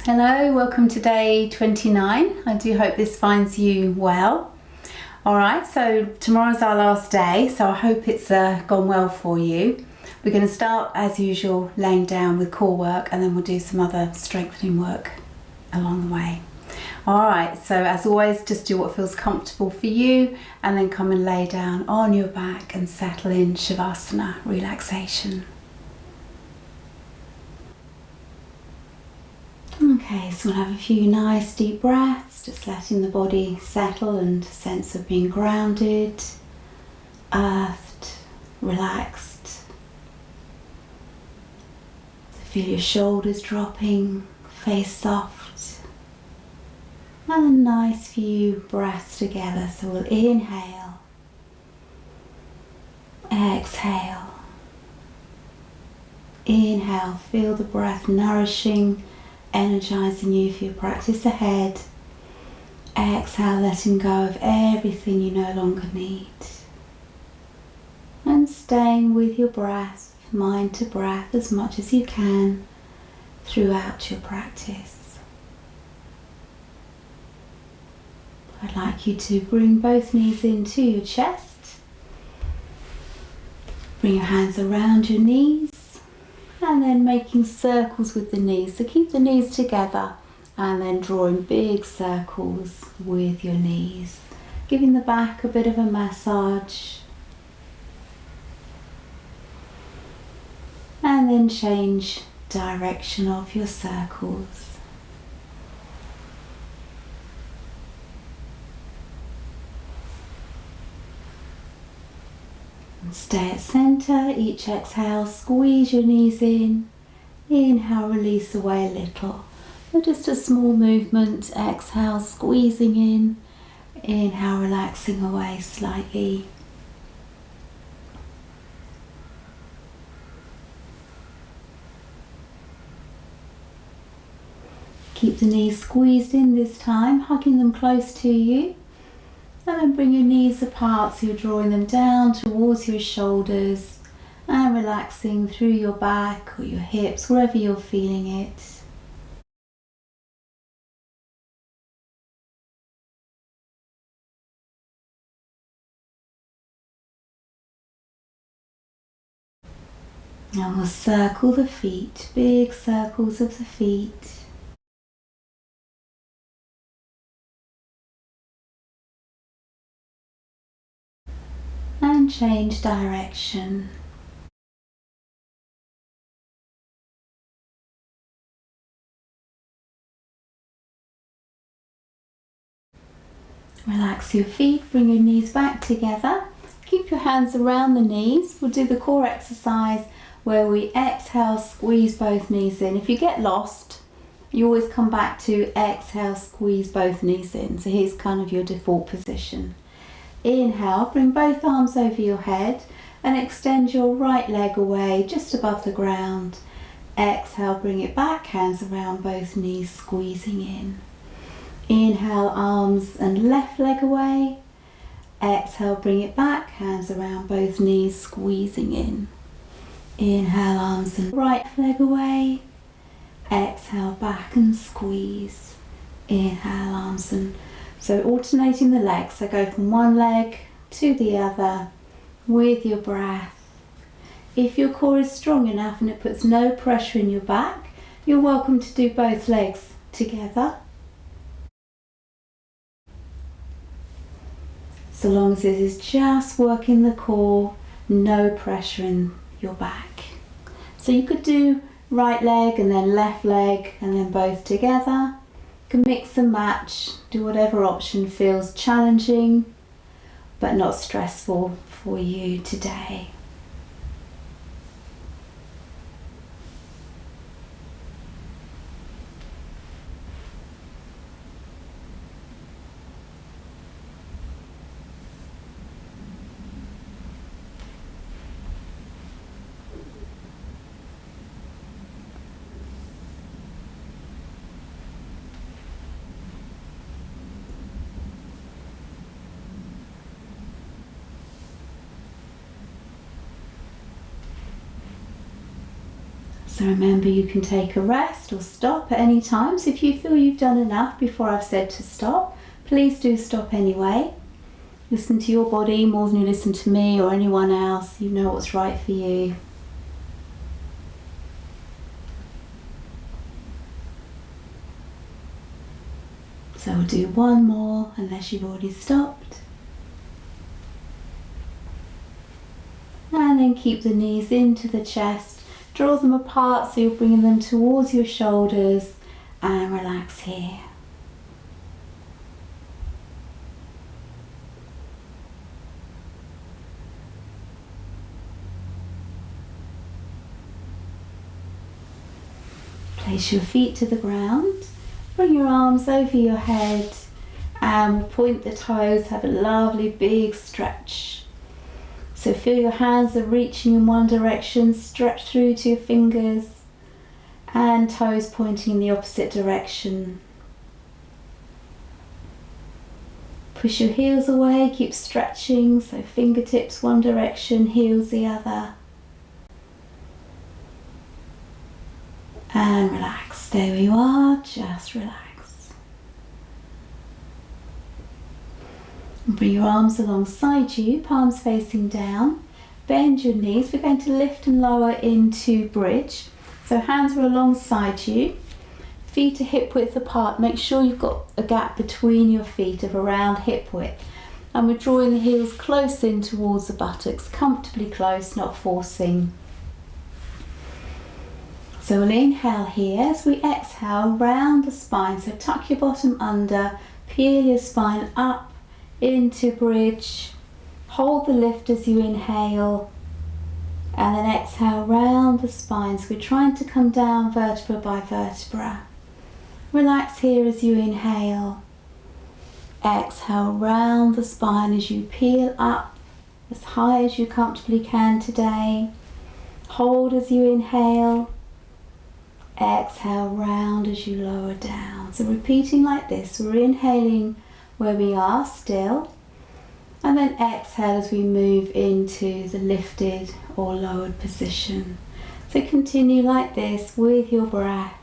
Hello, welcome to day 29. I do hope this finds you well. Alright, so tomorrow's our last day, so I hope it's gone well for you. We're going to start as usual laying down with core work, and then we'll do some other strengthening work along the way. Alright, so as always, just do what feels comfortable for you, and then come and lay down on your back and settle in Shavasana, relaxation. Okay, so we'll have a few nice deep breaths, just letting the body settle and sense of being grounded, earthed, relaxed. Feel your shoulders dropping, face soft. And a nice few breaths together. So we'll inhale, exhale. Inhale, feel the breath nourishing, energizing you for your practice ahead. Exhale, letting go of everything you no longer need. And staying with your breath, mind to breath, as much as you can throughout your practice. I'd like you to bring both knees into your chest. Bring your hands around your knees. And then making circles with the knees. So keep the knees together and then drawing big circles with your knees. Giving the back a bit of a massage. And then change direction of your circles. Stay at center. Each exhale, squeeze your knees in. Inhale, release away a little. So just a small movement. Exhale, squeezing in. Inhale, relaxing away slightly. Keep the knees squeezed in this time, hugging them close to you. And then bring your knees apart, so you're drawing them down towards your shoulders and relaxing through your back or your hips, wherever you're feeling it. And we'll circle the feet, big circles of the feet. And change direction. Relax your feet, bring your knees back together. Keep your hands around the knees. We'll do the core exercise where we exhale, squeeze both knees in. If you get lost, you always come back to exhale, squeeze both knees in. So here's kind of your default position. Inhale, bring both arms over your head and extend your right leg away just above the ground. Exhale, bring it back, hands around both knees, squeezing in. Inhale, arms and left leg away. Exhale, bring it back, hands around both knees, squeezing in. Inhale, arms and right leg away. Exhale, back and squeeze. Inhale, arms and... So alternating the legs, so go from one leg to the other with your breath. If your core is strong enough and it puts no pressure in your back, you're welcome to do both legs together. So long as it is just working the core, no pressure in your back. So you could do right leg and then left leg and then both together. You can mix and match, do whatever option feels challenging but not stressful for you today. So remember, you can take a rest or stop at any time. So if you feel you've done enough before I've said to stop, please do stop anyway. Listen to your body more than you listen to me or anyone else. You know what's right for you. So we'll do one more unless you've already stopped. And then keep the knees into the chest. Draw them apart so you're bringing them towards your shoulders and relax here. Place your feet to the ground. Bring your arms over your head and we'll point the toes. Have a lovely big stretch. So feel your hands are reaching in one direction, stretch through to your fingers and toes pointing in the opposite direction. Push your heels away, keep stretching, so fingertips one direction, heels the other. And relax, there you are, just relax. Bring your arms alongside you, palms facing down. Bend your knees. We're going to lift and lower into bridge. So hands are alongside you. Feet are hip width apart. Make sure you've got a gap between your feet of around hip width. And we're drawing the heels close in towards the buttocks, comfortably close, not forcing. So we'll inhale here. As we exhale, round the spine. So tuck your bottom under, peel your spine up into bridge, hold the lift as you inhale and then exhale round the spine. So we're trying to come down vertebra by vertebra. Relax here as you inhale, exhale round the spine as you peel up as high as you comfortably can today. Hold as you inhale, exhale round as you lower down. So repeating like this, we're inhaling where we are still, and then exhale as we move into the lifted or lowered position. So continue like this with your breath.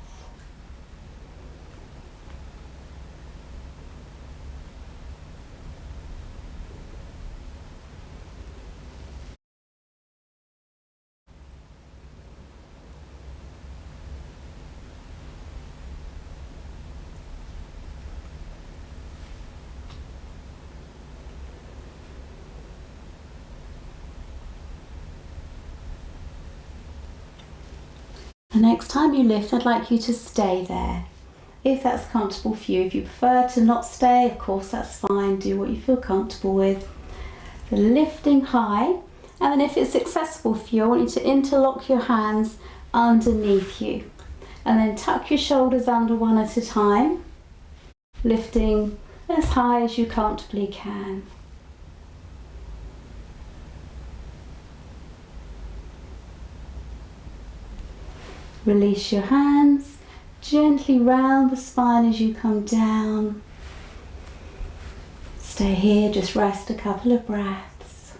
The next time you lift, I'd like you to stay there, if that's comfortable for you. If you prefer to not stay, of course that's fine, do what you feel comfortable with. So lifting high, and then if it's accessible for you, I want you to interlock your hands underneath you, and then tuck your shoulders under one at a time, lifting as high as you comfortably can. Release your hands, gently round the spine as you come down. Stay here, just rest a couple of breaths.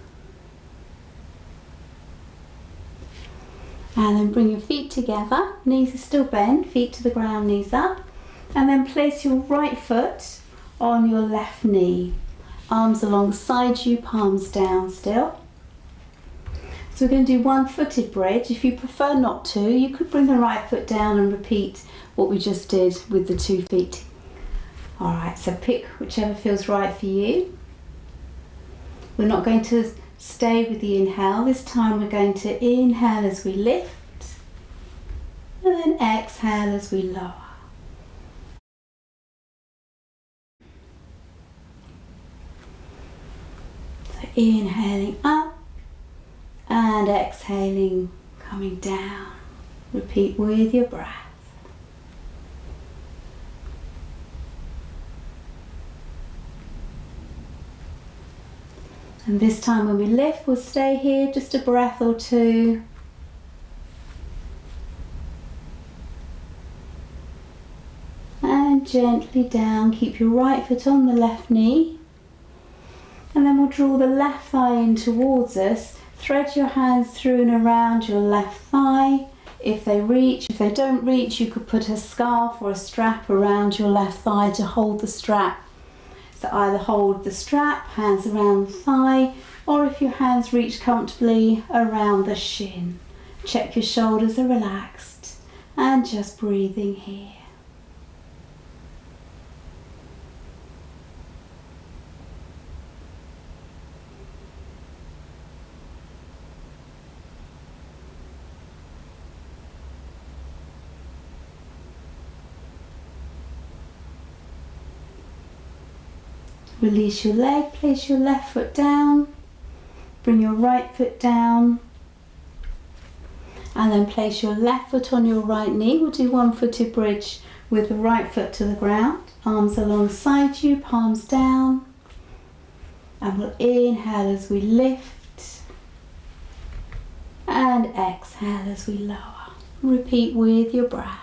And then bring your feet together, knees are still bent, feet to the ground, knees up. And then place your right foot on your left knee. Arms alongside you, palms down still. So we're going to do one-footed bridge. If you prefer not to, you could bring the right foot down and repeat what we just did with the 2 feet. Alright, so pick whichever feels right for you. We're not going to stay with the inhale. This time we're going to inhale as we lift and then exhale as we lower. So inhaling up and exhaling, coming down. Repeat with your breath. And this time when we lift, we'll stay here just a breath or two. And gently down, keep your right foot on the left knee. And then we'll draw the left thigh in towards us. Thread your hands through and around your left thigh. if they reach. If they don't reach, you could put a scarf or a strap around your left thigh to hold the strap. So either hold the strap, hands around the thigh, or if your hands reach comfortably, around the shin. Check your shoulders are relaxed and just breathing here. Release your leg, place your left foot down, bring your right foot down, and then place your left foot on your right knee. We'll do one-footed bridge with the right foot to the ground, arms alongside you, palms down, and we'll inhale as we lift and exhale as we lower. Repeat with your breath.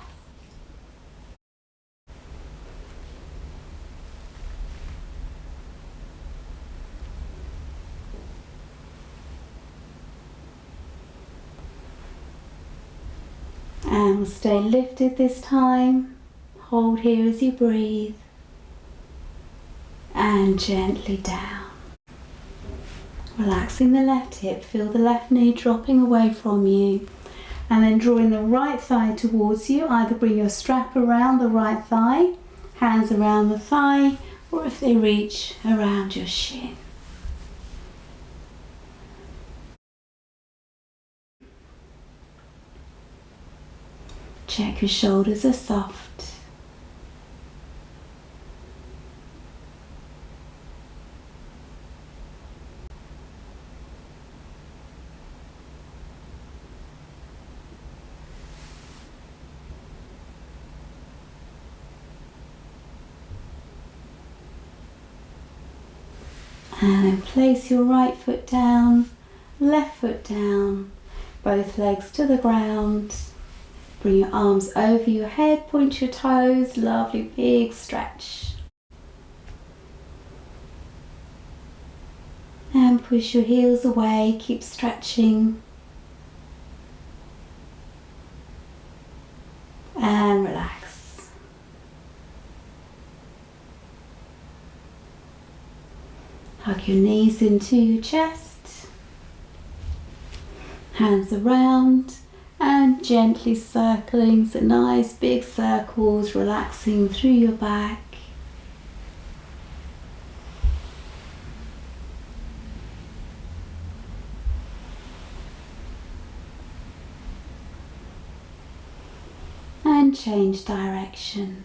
And we'll stay lifted this time. Hold here as you breathe. And gently down. Relaxing the left hip, feel the left knee dropping away from you. And then drawing the right thigh towards you. Either bring your strap around the right thigh, hands around the thigh, or if they reach, around your shin. Check your shoulders are soft. And then place your right foot down, left foot down, both legs to the ground. Bring your arms over your head, point your toes, lovely big stretch. And push your heels away, keep stretching. And relax. Hug your knees into your chest. Hands around. And gently circling, so nice big circles, relaxing through your back. And change direction.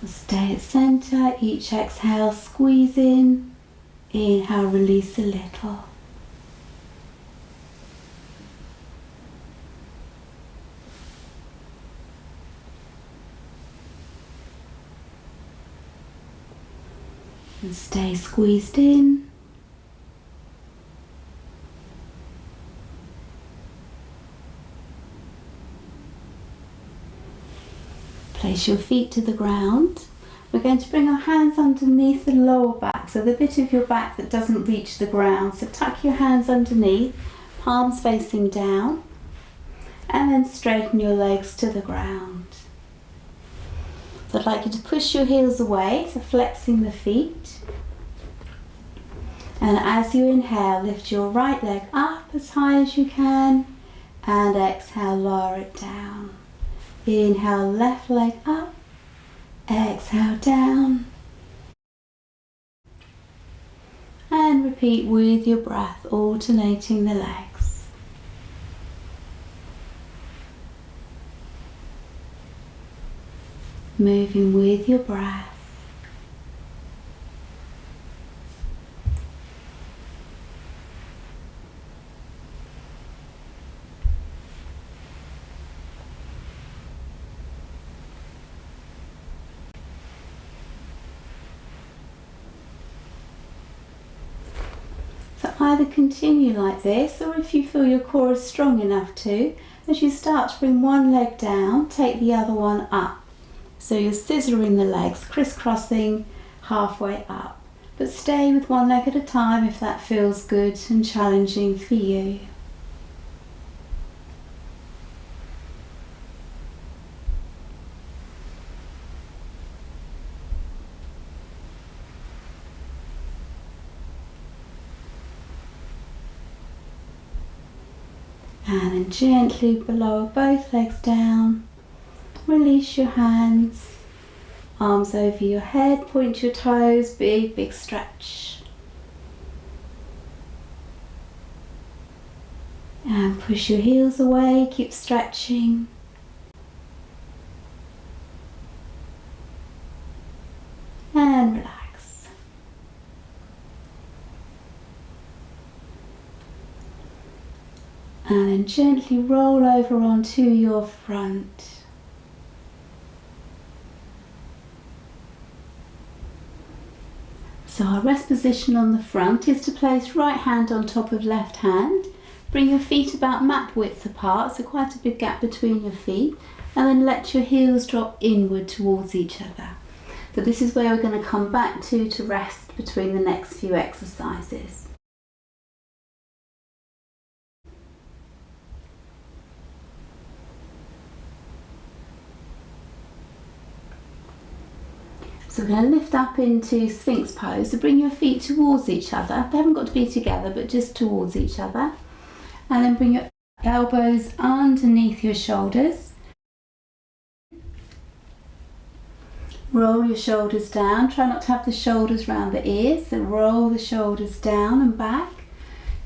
Stay at center, each exhale squeeze in, inhale release a little. And stay squeezed in. Place your feet to the ground. We're going to bring our hands underneath the lower back, so the bit of your back that doesn't reach the ground. So tuck your hands underneath, palms facing down, and then straighten your legs to the ground. So I'd like you to push your heels away, so flexing the feet. And as you inhale, lift your right leg up as high as you can, and exhale, lower it down. Inhale, left leg up, exhale down, and repeat with your breath, alternating the legs. Moving with your breath. Either continue like this, or if you feel your core is strong enough to, as you start to bring one leg down, take the other one up. So you're scissoring the legs, crisscrossing halfway up. But stay with one leg at a time if that feels good and challenging for you. And then gently lower both legs down. Release your hands. Arms over your head, point your toes, big stretch. And push your heels away, keep stretching. And relax. And then gently roll over onto your front. So our rest position on the front is to place right hand on top of left hand. Bring your feet about mat width apart, so quite a big gap between your feet, and then let your heels drop inward towards each other. So this is where we're going to come back to rest between the next few exercises. So we're going to lift up into Sphinx pose. So bring your feet towards each other. They haven't got to be together, but just towards each other. And then bring your elbows underneath your shoulders. Roll your shoulders down. Try not to have the shoulders round the ears. So roll the shoulders down and back,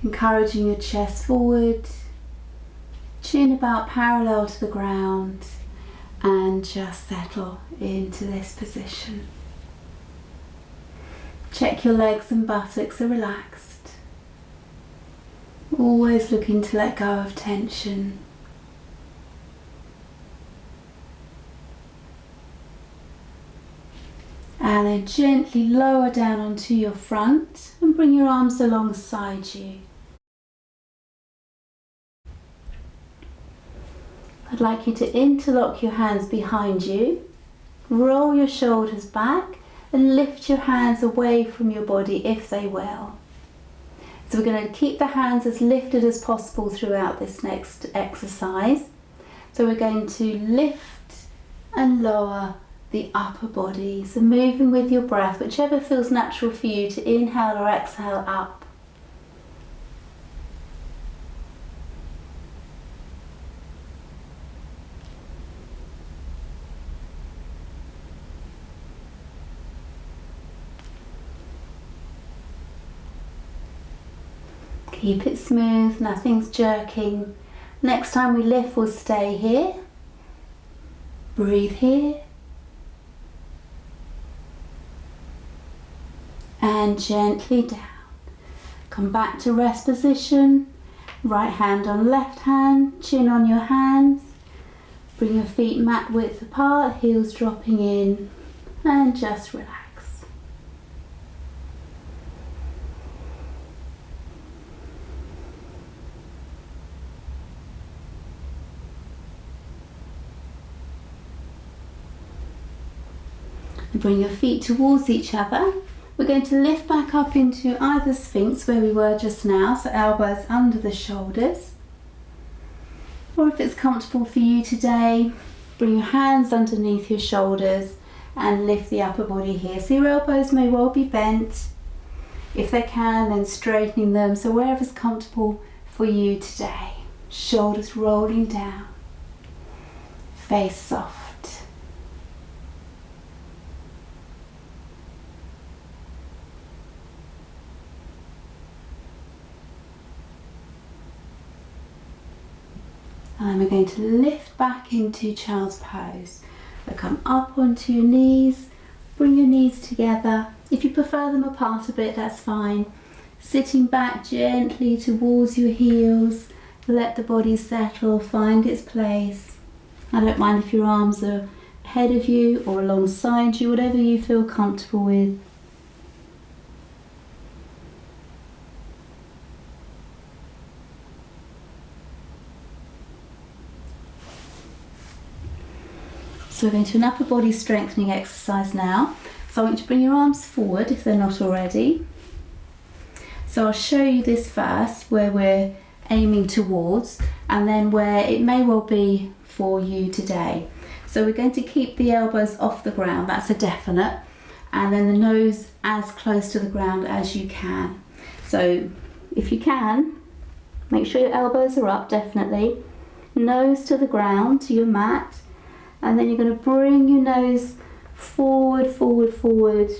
encouraging your chest forward. Chin about parallel to the ground. And just settle into this position. Check your legs and buttocks are relaxed. Always looking to let go of tension. And then gently lower down onto your front and bring your arms alongside you. I'd like you to interlock your hands behind you, roll your shoulders back and lift your hands away from your body if they will. So we're going to keep the hands as lifted as possible throughout this next exercise. So we're going to lift and lower the upper body. So moving with your breath, whichever feels natural for you to inhale or exhale up. Keep it smooth, nothing's jerking. Next time we lift, we'll stay here. Breathe here. And gently down. Come back to rest position. Right hand on left hand, chin on your hands. Bring your feet mat width apart, heels dropping in. And just relax. Bring your feet towards each other. We're going to lift back up into either Sphinx where we were just now, so elbows under the shoulders. Or if it's comfortable for you today, bring your hands underneath your shoulders and lift the upper body here. So your elbows may well be bent. If they can, then straightening them, so wherever's comfortable for you today. Shoulders rolling down, face soft. And we're going to lift back into child's pose. So come up onto your knees, bring your knees together. If you prefer them apart a bit, that's fine. Sitting back gently towards your heels, let the body settle, find its place. I don't mind if your arms are ahead of you or alongside you, whatever you feel comfortable with. So we're going to an upper body strengthening exercise now. So I want you to bring your arms forward if they're not already. So I'll show you this first, where we're aiming towards, and then where it may well be for you today. So we're going to keep the elbows off the ground, that's a definite, and then the nose as close to the ground as you can. So if you can, make sure your elbows are up, definitely. Nose to the ground, to your mat, and then you're going to bring your nose forward, forward, forward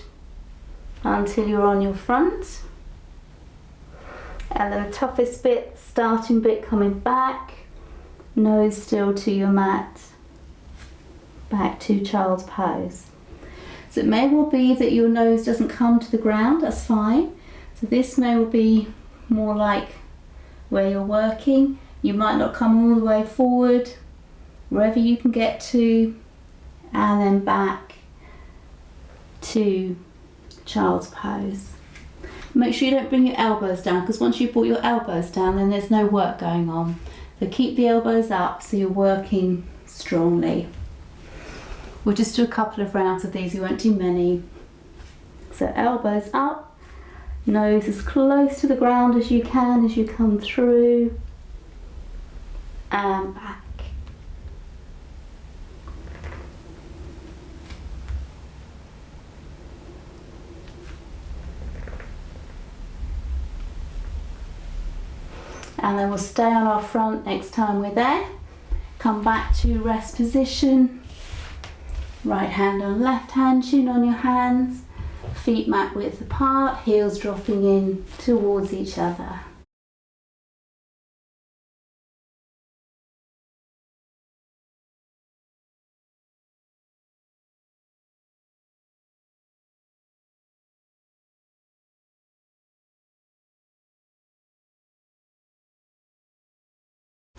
until you're on your front. And then the toughest bit, starting bit, coming back, nose still to your mat, back to child's pose. So it may well be that your nose doesn't come to the ground, that's fine. So this may well be more like where you're working. You might not come all the way forward, wherever you can get to, and then back to child's pose. Make sure you don't bring your elbows down, because once you've brought your elbows down, then there's no work going on. So keep the elbows up so you're working strongly. We'll just do a couple of rounds of these, we won't do many. So elbows up, nose as close to the ground as you can as you come through, and back. And then we'll stay on our front next time we're there. Come back to rest position. Right hand on left hand, chin on your hands. Feet mat width apart, heels dropping in towards each other.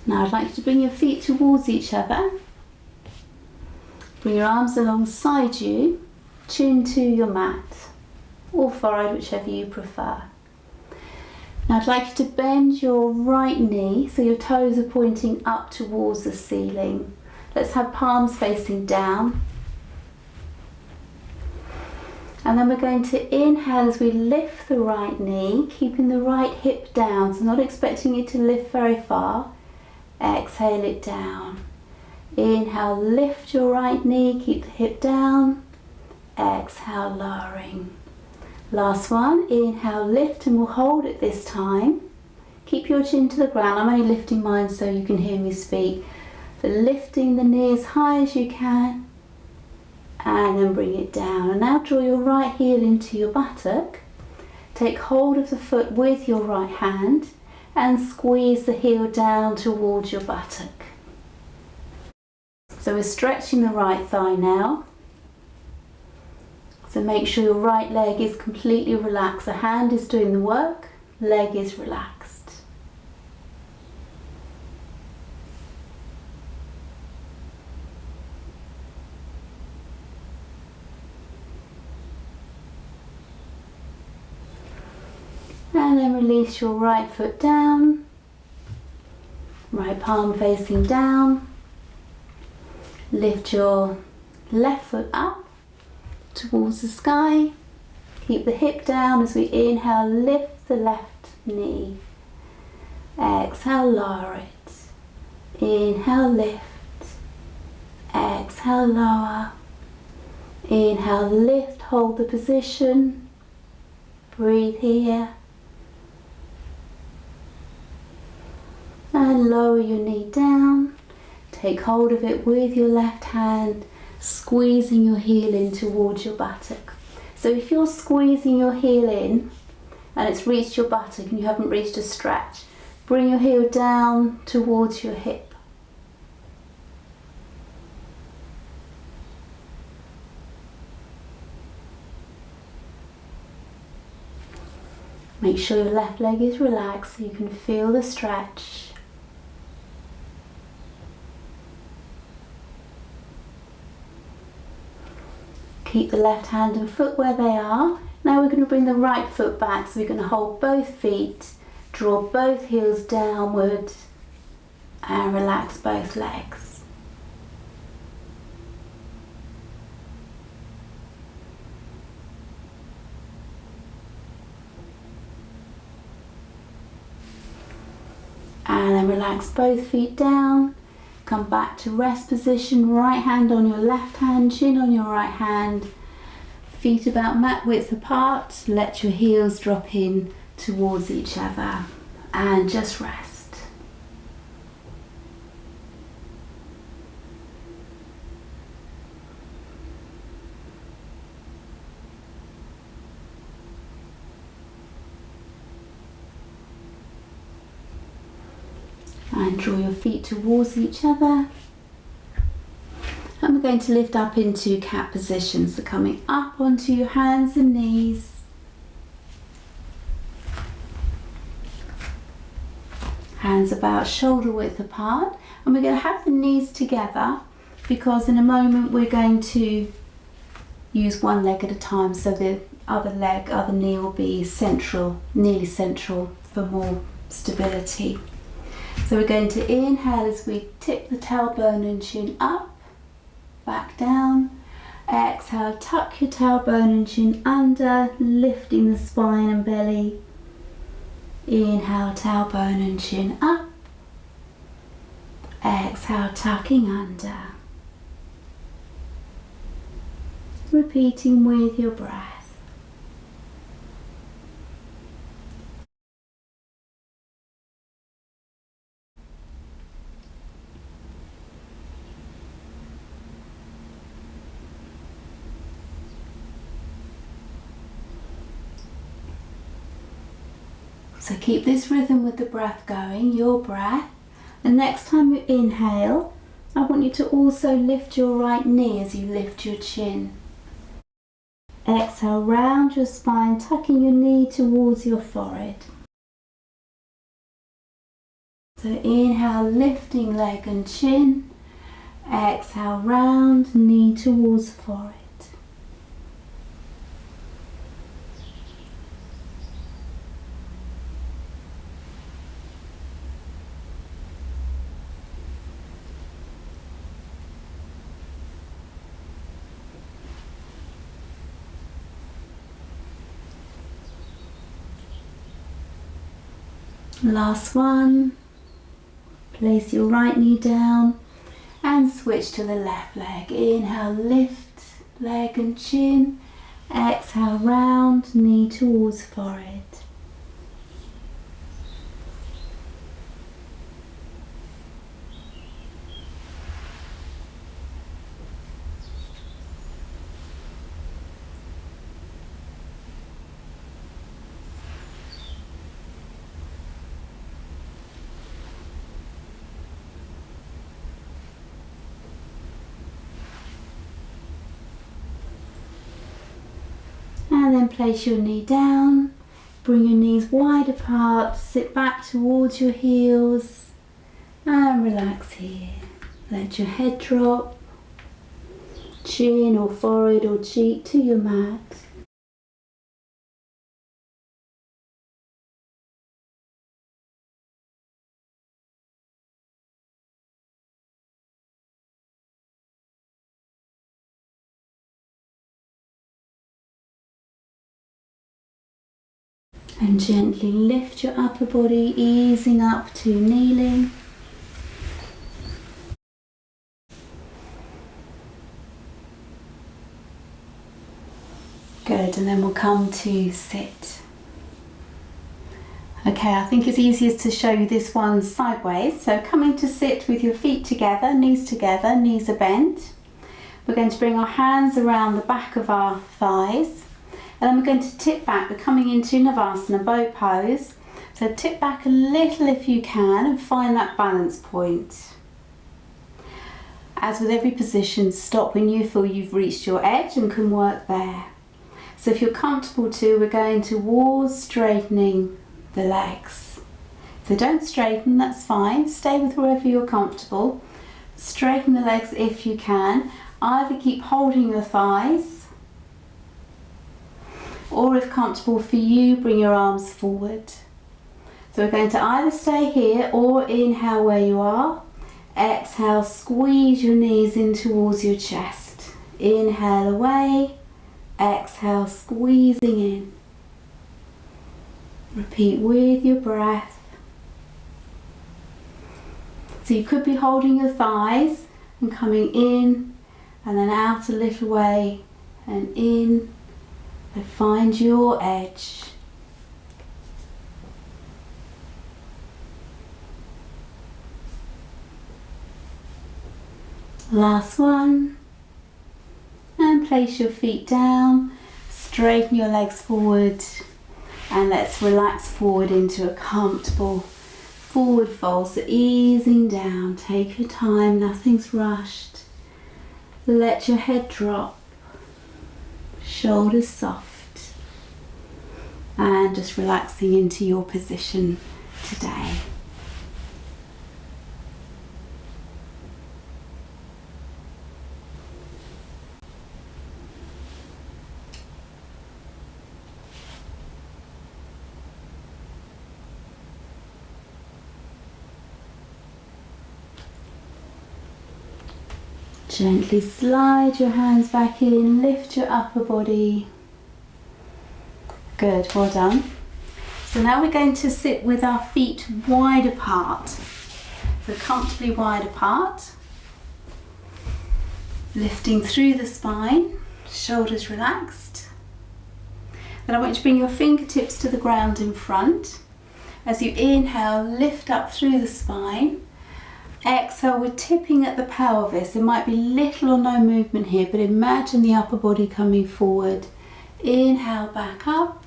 Now I'd like you to bring your feet towards each other. Bring your arms alongside you, chin to your mat, or forward, whichever you prefer. Now I'd like you to bend your right knee so your toes are pointing up towards the ceiling. Let's have palms facing down. And then we're going to inhale as we lift the right knee, keeping the right hip down, so not expecting you to lift very far. Exhale it down. Inhale, lift your right knee, keep the hip down. Exhale, lowering. Last one, inhale, lift, and we'll hold it this time. Keep your chin to the ground. I'm only lifting mine so you can hear me speak. But lifting the knee as high as you can, and then bring it down. And now draw your right heel into your buttock. Take hold of the foot with your right hand and squeeze the heel down towards your buttock. So we're stretching the right thigh now. So make sure your right leg is completely relaxed. The hand is doing the work, leg is relaxed. And then release your right foot down, right palm facing down. Lift your left foot up towards the sky. Keep the hip down as we inhale, lift the left knee. Exhale, lower it. Inhale, lift. Exhale, lower. Inhale, lift, hold the position. Breathe here. And lower your knee down. Take hold of it with your left hand, squeezing your heel in towards your buttock. So if you're squeezing your heel in and it's reached your buttock and you haven't reached a stretch, bring your heel down towards your hip. Make sure your left leg is relaxed so you can feel the stretch. Keep the left hand and foot where they are. Now we're going to bring the right foot back, so we're going to hold both feet, draw both heels downward and relax both legs. then relax both feet down. Come back to rest position, right hand on your left hand, chin on your right hand. Feet about mat width apart. Let your heels drop in towards each other and just rest. And draw your feet towards each other. And we're going to lift up into cat position. So coming up onto your hands and knees. Hands about shoulder width apart. And we're going to have the knees together because in a moment we're going to use one leg at a time. So the other knee will be central, nearly central for more stability. So we're going to inhale as we tip the tailbone and chin up, back down. Exhale, tuck your tailbone and chin under, lifting the spine and belly. Inhale, tailbone and chin up. Exhale, tucking under. Repeating with your breath. So keep this rhythm with the breath going, your breath. And next time you inhale, I want you to also lift your right knee as you lift your chin. Exhale, round your spine, tucking your knee towards your forehead. So inhale, lifting leg and chin. Exhale, round, knee towards forehead. Last one. Place your right knee down and switch to the left leg. Inhale, lift leg and chin. Exhale, round, knee towards forehead. And then place your knee down, bring your knees wide apart, sit back towards your heels and relax here. Let your head drop, chin or forehead or cheek to your mat. And gently lift your upper body, easing up to kneeling. Good, and then we'll come to sit. Okay, I think it's easiest to show you this one sideways. So coming to sit with your feet together, knees are bent. We're going to bring our hands around the back of our thighs. And then we're going to tip back. We're coming into Navasana, boat pose. So tip back a little if you can and find that balance point. As with every position, stop when you feel you've reached your edge and can work there. So if you're comfortable to, we're going towards straightening the legs. So don't straighten, that's fine. Stay with wherever you're comfortable. Straighten the legs if you can. Either keep holding your thighs, or if comfortable for you, bring your arms forward. So we're going to either stay here or inhale where you are. Exhale, squeeze your knees in towards your chest. Inhale away, exhale, squeezing in. Repeat with your breath. So you could be holding your thighs and coming in and then out a little way and in, and find your edge. Last one. And place your feet down, straighten your legs forward, and let's relax forward into a comfortable forward fold. So easing down, take your time, nothing's rushed. Let your head drop, shoulders soft, and just relaxing into your position today. Gently slide your hands back in, lift your upper body. Good, well done. So now we're going to sit with our feet wide apart. So comfortably wide apart. Lifting through the spine, shoulders relaxed. Then I want you to bring your fingertips to the ground in front. As you inhale, lift up through the spine. Exhale, we're tipping at the pelvis. There might be little or no movement here, but imagine the upper body coming forward. Inhale, back up.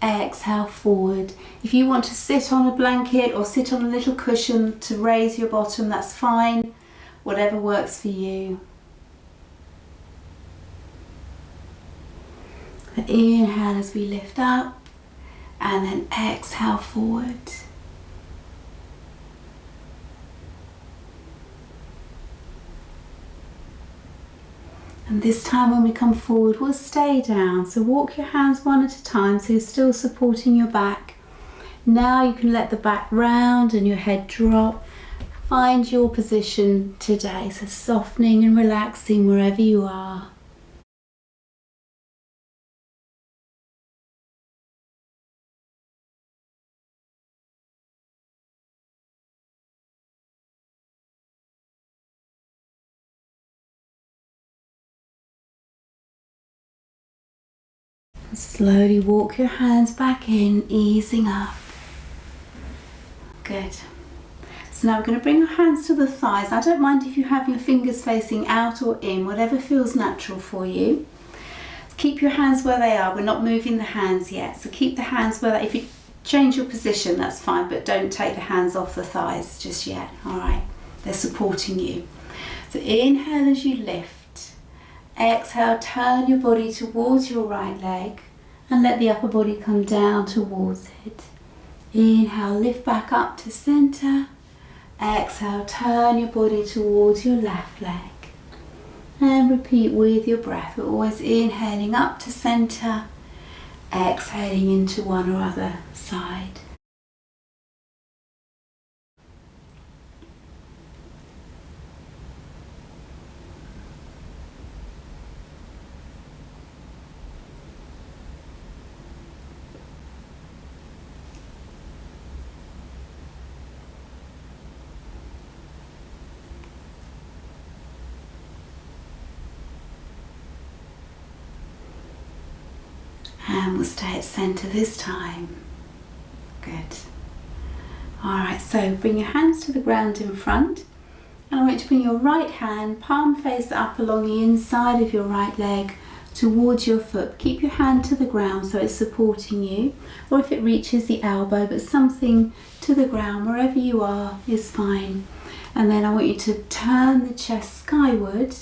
Exhale, forward. If you want to sit on a blanket or sit on a little cushion to raise your bottom, that's fine. Whatever works for you. Inhale as we lift up, and then exhale, forward. And this time when we come forward, we'll stay down. So walk your hands one at a time so you're still supporting your back. Now you can let the back round and your head drop. Find your position today. So softening and relaxing wherever you are. Slowly walk your hands back in, easing up. Good. So now we're going to bring our hands to the thighs. I don't mind if you have your fingers facing out or in, whatever feels natural for you. Keep your hands where they are. We're not moving the hands yet. So keep the hands where they are. If you change your position, that's fine, but don't take the hands off the thighs just yet. All right. They're supporting you. So inhale as you lift. Exhale, turn your body towards your right leg and let the upper body come down towards it. Inhale, lift back up to center. Exhale, turn your body towards your left leg. And repeat with your breath. We're always inhaling up to center, exhaling into one or other side. And we'll stay at center this time. Good. Alright, so bring your hands to the ground in front. And I want you to bring your right hand, palm face up along the inside of your right leg towards your foot. Keep your hand to the ground so it's supporting you. Or if it reaches the elbow, but something to the ground, wherever you are is fine. And then I want you to turn the chest skyward.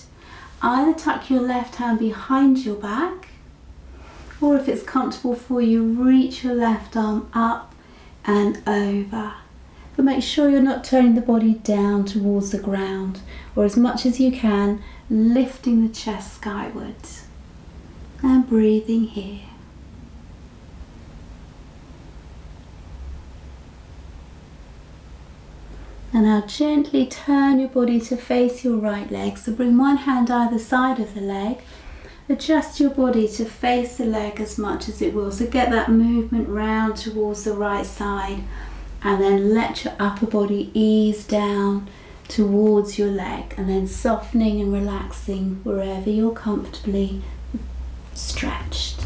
Either tuck your left hand behind your back, or if it's comfortable for you, reach your left arm up and over. But make sure you're not turning the body down towards the ground, or as much as you can, lifting the chest skywards. And breathing here. And now gently turn your body to face your right leg. So bring one hand either side of the leg. Adjust your body to face the leg as much as it will. So get that movement round towards the right side and then let your upper body ease down towards your leg, and then softening and relaxing wherever you're comfortably stretched.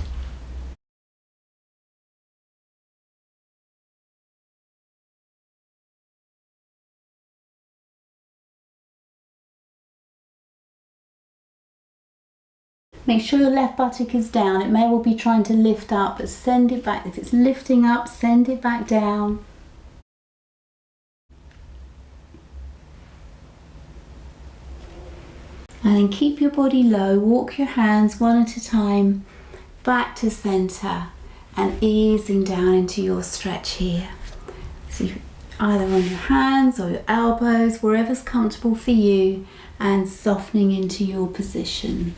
Make sure your left buttock is down. It may well be trying to lift up, but send it back. If it's lifting up, send it back down. And then keep your body low. Walk your hands one at a time back to center and easing down into your stretch here. So either on your hands or your elbows, wherever's comfortable for you, and softening into your position.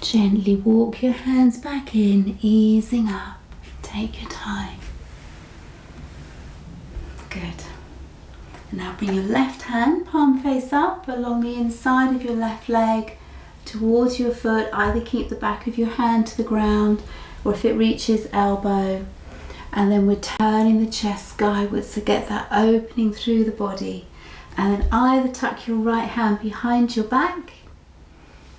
Gently walk your hands back in, easing up. Take your time. Good. And now bring your left hand, palm face up, along the inside of your left leg towards your foot. Either keep the back of your hand to the ground, or if it reaches elbow. And then we're turning the chest skywards to get that opening through the body. And then either tuck your right hand behind your back,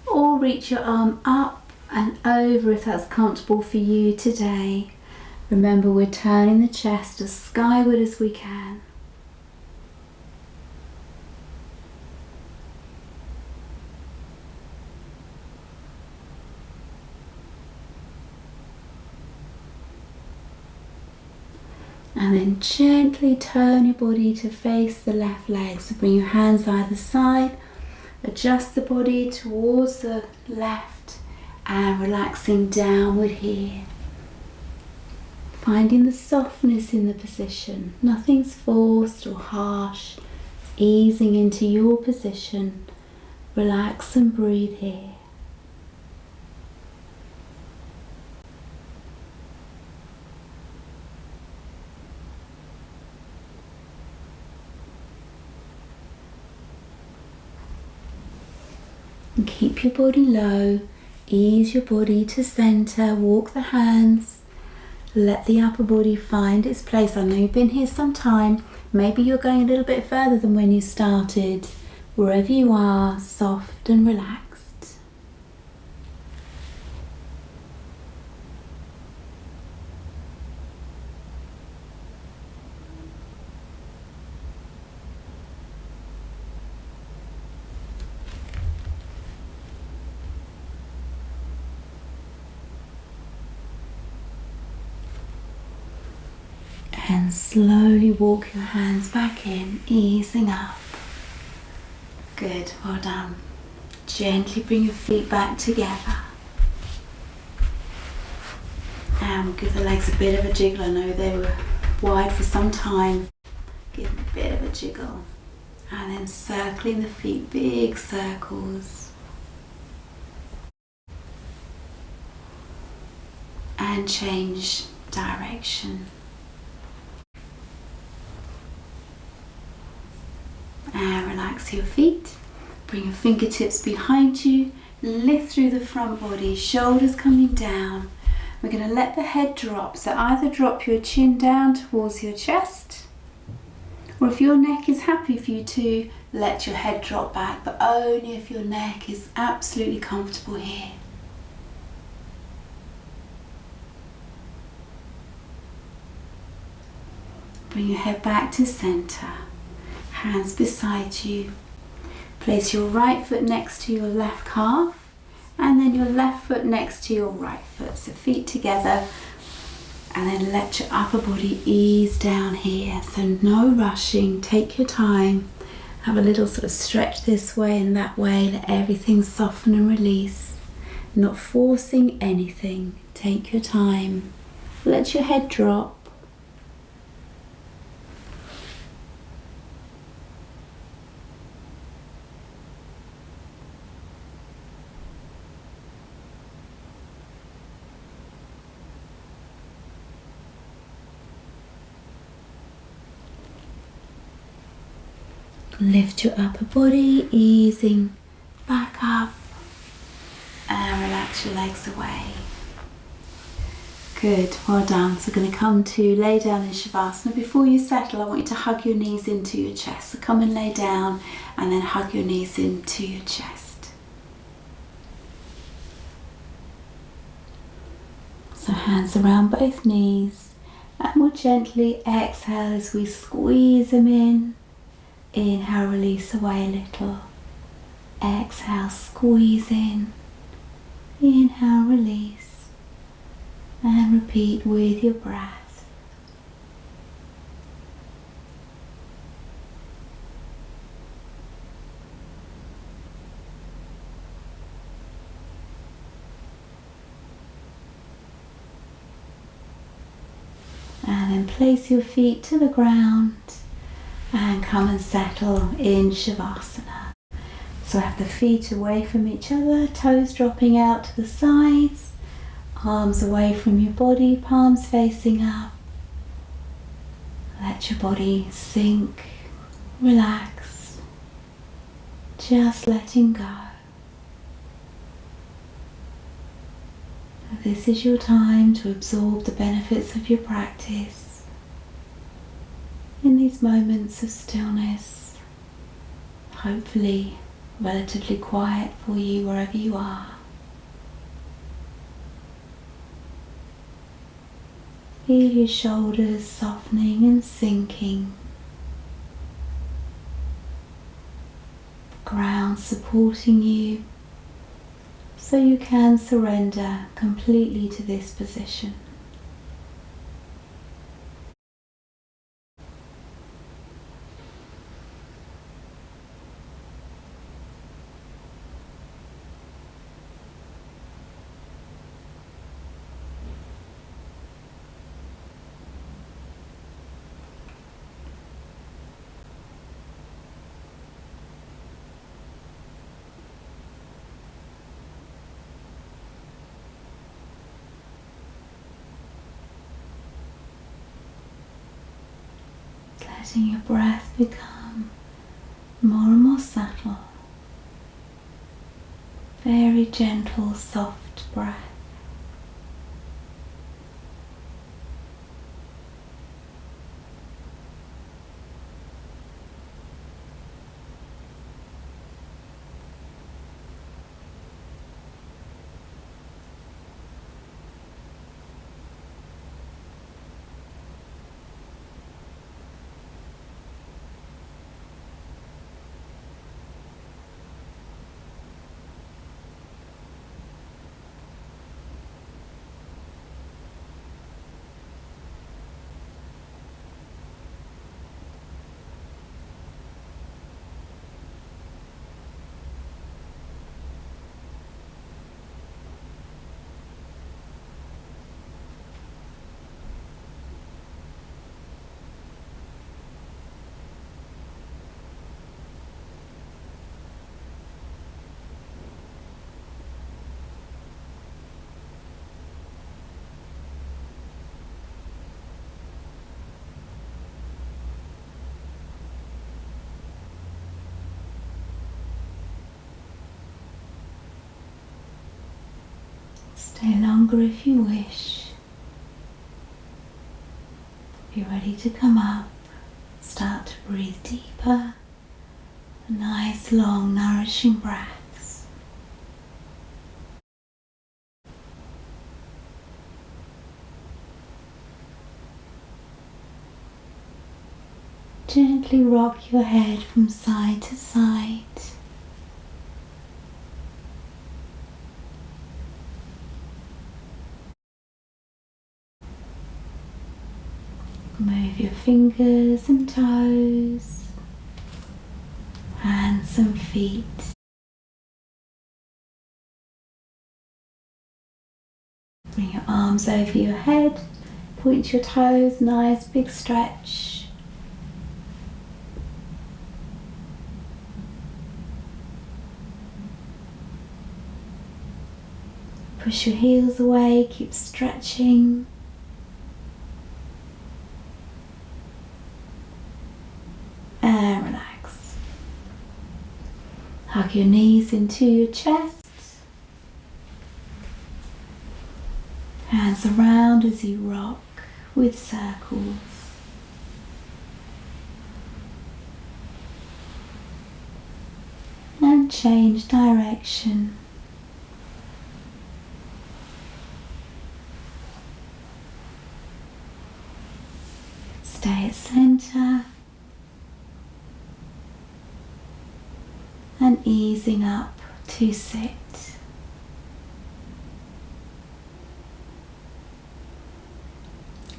or reach your arm up and over if that's comfortable for you today. Remember, we're turning the chest as skyward as we can. And then gently turn your body to face the left leg. So bring your hands either side. Adjust the body towards the left and relaxing downward here. Finding the softness in the position. Nothing's forced or harsh. Easing into your position. Relax and breathe here. And keep your body low, ease your body to center, walk the hands, let the upper body find its place. I know you've been here some time, maybe you're going a little bit further than when you started. Wherever you are, soft and relaxed. And slowly walk your hands back in, easing up. Good, well done. Gently bring your feet back together. And we'll give the legs a bit of a jiggle. I know they were wide for some time. Give them a bit of a jiggle. And then circling the feet, big circles. And change direction. And relax your feet. Bring your fingertips behind you. Lift through the front body, shoulders coming down. We're going to let the head drop. So either drop your chin down towards your chest, or if your neck is happy for you to, let your head drop back, but only if your neck is absolutely comfortable here. Bring your head back to center. Hands beside you. Place your right foot next to your left calf, and then your left foot next to your right foot. So feet together, and then let your upper body ease down here. So no rushing, take your time. Have a little sort of stretch this way and that way. Let everything soften and release. Not forcing anything. Take your time. Let your head drop. Lift your upper body, easing back up, and relax your legs away. Good, well done. So we're going to come to lay down in Shavasana. Before you settle, I want you to hug your knees into your chest. So come and lay down and then hug your knees into your chest. So hands around both knees, and we'll gently exhale as we squeeze them in. Inhale, release away a little. Exhale, squeeze in. Inhale, release. And repeat with your breath. And then place your feet to the ground and come and settle in Shavasana. So have the feet away from each other, toes dropping out to the sides, arms away from your body, palms facing up. Let your body sink, relax, just letting go. This is your time to absorb the benefits of your practice. In these moments of stillness, hopefully relatively quiet for you wherever you are. Feel your shoulders softening and sinking. Ground supporting you so you can surrender completely to this position. Letting your breath become more and more subtle. Very gentle, soft breath. Stay longer if you wish. If you're ready to come up, start to breathe deeper. Nice, long, nourishing breaths. Gently rock your head from side to side. Move your fingers and toes, hands and feet. Bring your arms over your head, point your toes, nice big stretch. Push your heels away, keep stretching. And relax. Drop your knees into your chest. Hands around as you rock with circles. And change direction. Stay at center. And easing up to sit.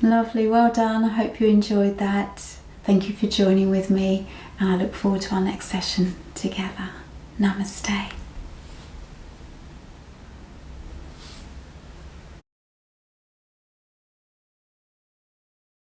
Lovely, well done. I hope you enjoyed that. Thank you for joining with me, and I look forward to our next session together. Namaste.